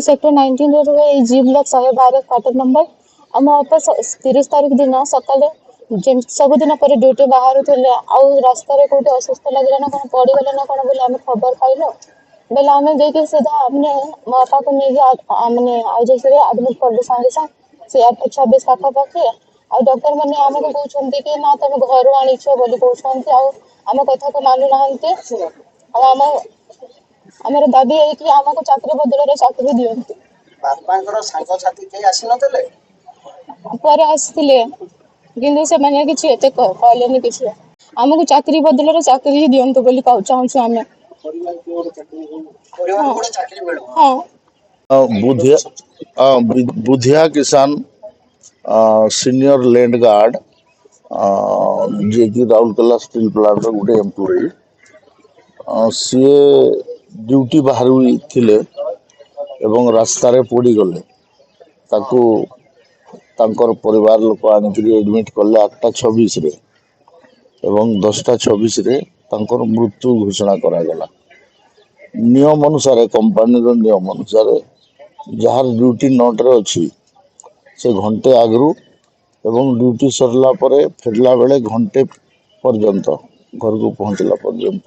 Sector 19 रे रुहे ए जी block 112 quarter number हम office 30 तारिख दिन सकाले सब दिन पर ड्यूटी बाहर थे रास्ता कोटे असुस्थ लगे ना कौन पड़गले ना कौन बोले आम खबर पाइल बेले आम जाकि सीधा हमने मो बापा को नहीं मैंने आईजीसी आडमिट कर सागे से 26 पाखापाखि आ डॉक्टर मैंने आमको कहते कि ना तुम घर आणीच बोली कहते आम कथा को मानु ना आम आमर दाबी है कि आमको चाकरी बदल चाकरी दियंतु बापांकर सांग साथी केही आसी नतले पर आसते किंतु से माने किछि एते कहलेनी किछि आमको चाकरी बदल चाकरी ही दियंतु बोली चाहूछु आमे परिवार को चाकरी मिलो हां बुधिया किसान सीनियर लैंड गार्ड जे कि राउरकेला स्टील प्लांट गोटे एम्प्लॉई सी ड्यूटी बाहर थिले एवं रास्ता रे पड़ी गले ताकू तांकर परिवार लोक आनिक एडमिट कले 8:26 रे एवं 10:26 रे तांकर मृत्यु घोषणा करा गला। नियम अनुसार कंपनी नियम अनुसार जार ड्यूटी 9 रे अच्छी से घंटे आगरू एवं ड्यूटी सरला परे फेरला बेले घंटे पर्यंत घर को पहुंचला पर्यंत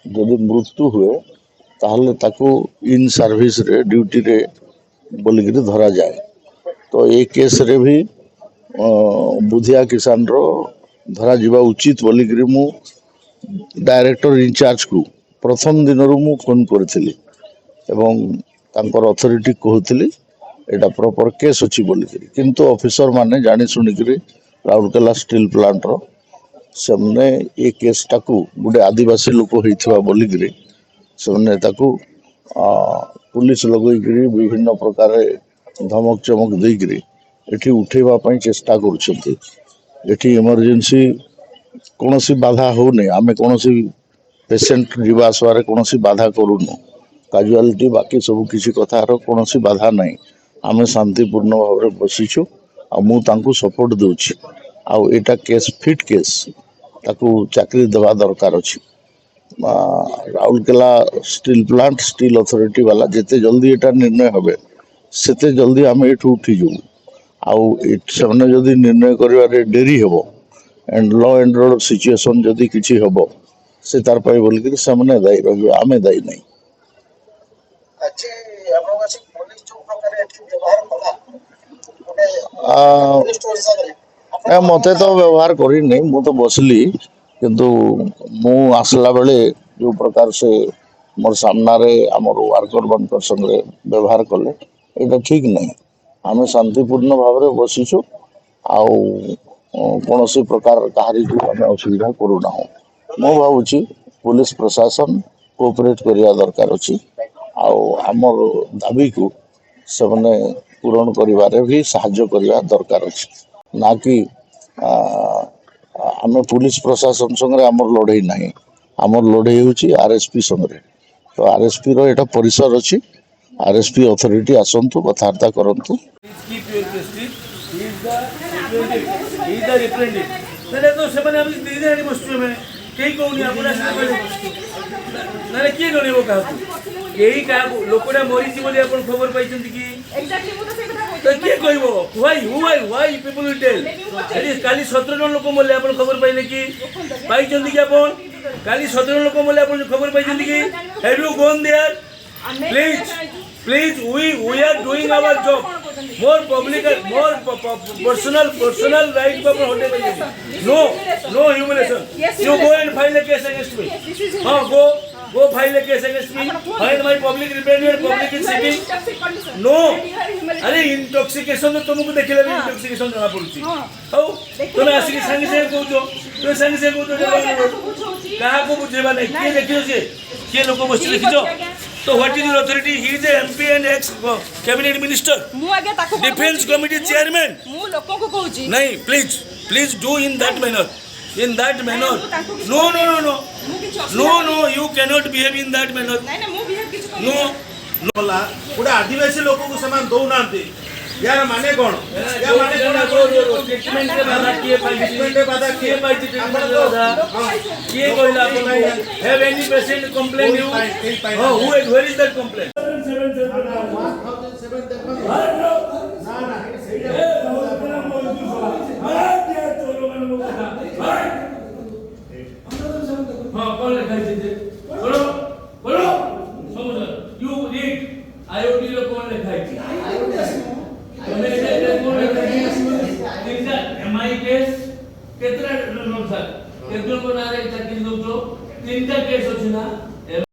जदि मृत्यु हुए ताहले ताकू इन सर्विस रे ड्यूटी रे बोलिक धरा जाए। तो ये केस रे भी बुधिया किसान रो धरा जीवा उचित बोलिक मु डायरेक्टर इंचार्ज को प्रथम दिन मु फोन करथिली एवं तांकर अथॉरिटी कहथिली एटा प्रॉपर केस अछि बोलिक किंतु ऑफिसर माने जानि सुनिक राउरकेला स्टील प्लांट रो सेमने ये केस टाकू गोटे आदिवासी लोक होइथिबा बोलिक से पुलिस लगेकरी विभिन्न प्रकार धमक चमक देकरी एठी उठेबा पई चेष्टा करूछथि। एठी इमरजेंसी कोनोसी बाधा हो नै आमे कोनोसी पेशेंट जीवा आसवारे कोनोसी बाधा करूनु काजुआलिटी बाकी सब किसी कथार कोनोसी बाधा नै आमे शांतिपूर्ण भाव रे बसिछु आ मु तांको सपोर्ट देउछि आ एटा केस फिट केस ताकू चाकरी देवा दरकार अछि। Rourkela steel plant steel authority वाला जिते जल्दी एटा निर्णय हबे सेते जल्दी आम एठू उठी जाऊ आउ से जदि निर्णय करिवारे डेरी हेबो and law and order situation जदि किछि हेबो से तार पय बोलकि से माने दायी रहबे आमे दायी नै। अच्छे आपन का पुलिस जो प्रकार एठी व्यवहार कला मते तो व्यवहार करी नै मु तो बसली किंतु मु आसला बेले जो प्रकार से मोर सामना रे हमर वर्कर बनकर संगे व्यवहार कले एटा ठीक नहीं आमे शांतिपूर्ण भाव रे बसिछु आउ कोनोसी प्रकार कहारी को आमे असुविधा करू ना मो भाबुची पुलिस प्रशासन कोऑपरेट करिया दरकार अछि आउ हमर दाबी को सबने पूर्ण करिवारे भी सहायता करिया दरकार अछि ना कि आमे पुलिस प्रशासन संगे हमर लड़ाई नहीं हमर लड़ाई होची आरएसपी संगे। तो आरएसपी रो एटा परिसर अछि आरएसपी अथॉरिटी आसंतु कथार्ता करंतु लोकटा मरीची बोली आपण खबर पाइछन्ती कि तो किए कहबो व्हाई पीपल विल टेल अरे काली 17 जन लोक मोले आपण खबर पाइले कि पाइछन्ती कि आपण काली 17 जन लोक मोले आपण खबर पाइछन्ती कि have you gone there please we are doing our job more public more personal right को अपन होटे पाइछन्ती no humiliation you go and file a case against me go file a case against me find my public representative public is seeking no अरे intoxication तो तुमको देखिले intoxication जଣା पड़ुची हौ तुम आसी संगे से कहजो तुम संगे से कहजो कहा को बुझेबा नहीं के देखियो से के लोक बस लिखिजो तो what is your authority he is MP and x cabinet minister मु आगे ताको डिफेंस कमिटी चेयरमैन मु लोक को कहूची नहीं please do in that manner no you cannot behave in that manner नहीं मु बिहेव किछ no बोला गोटे आदिवासी लोक को समान दौ नांती यार माने कोन ट्रीटमेंट के बाधा किए पाई ट्रीटमेंट के बाधा किए पाई ट्रीटमेंट के बाधा किए कहला अपन have any patient complain you where is that complaint IOT ର କଣ ଲେଖା ହେଇଛି ତମେ ଏଟା କଣ ଲେଖା ହେଇଛି ତିନିଟା ଏମଆଇ କେସ୍ କେତେଟା କେତେ ନାଁରେ ଚାକିରି ଦଉଛ ତିନିଟା କେସ୍ ଅଛି ନା